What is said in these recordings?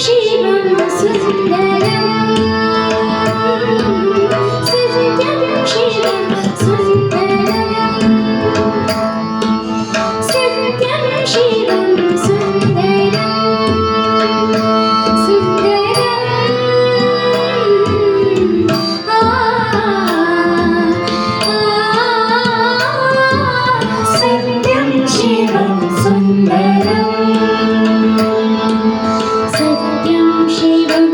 शिवं सुन्दरम् सत्यं शिवं सुन्दरम् सत्यं शिवं सुन्दरम् सुन्दरम् सत्यं शिवं सुन्दरम् सत्यं शिवं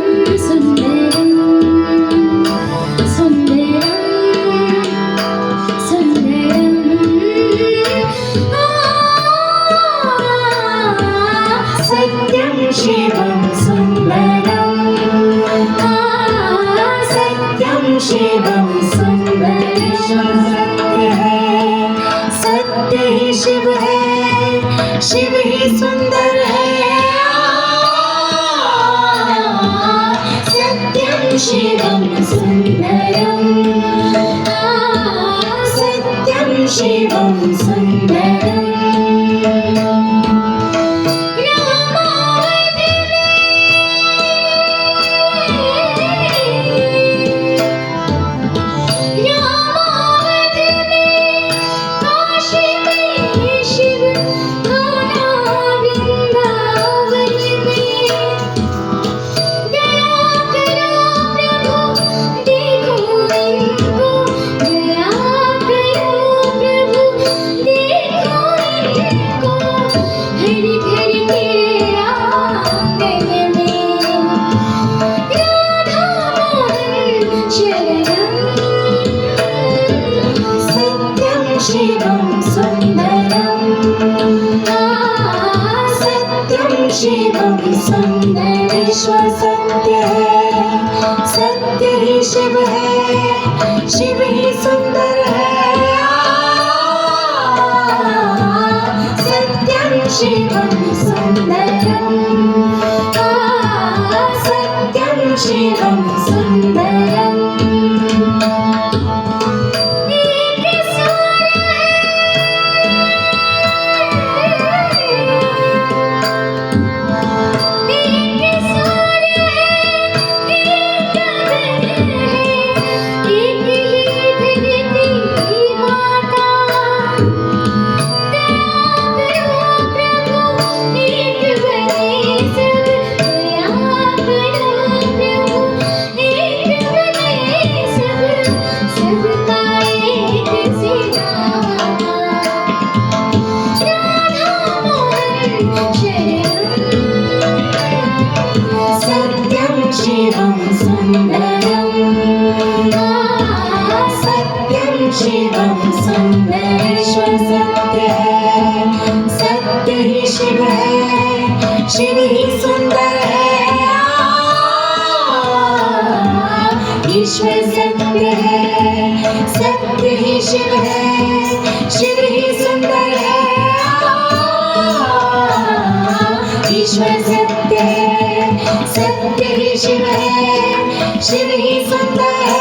सुन्दरम् सुन्दरम् सुन्दरम् सत्यं शिवं सुन्दरम् सत्यं शिवं सुन्दरम् सत्य ही शिव है शिव ही सुंदर है सत्यं शिवं सुन्दरम् सत्यं शिवं सुन्दरम् शिवं सुन्दरम् सत्यं शिवं सुन्दरेश्वर सत्य है सत्य ही शिव है शिव ही सुंदर है सत्यं शिवं सुन्दरम् सत्यं शिवं सुन्दरम् शिवं सुन्दरम् सत्यं शिवं सुन्दरेश्वर सत्य है सत्य ही शिव है शिव ही सुंदर है ईश्वर सत्य है सत्य ही शिव है शिव ही सुंदर है ईश्वर सत्य है सत्य ही शिव है शिव ही सुंदर है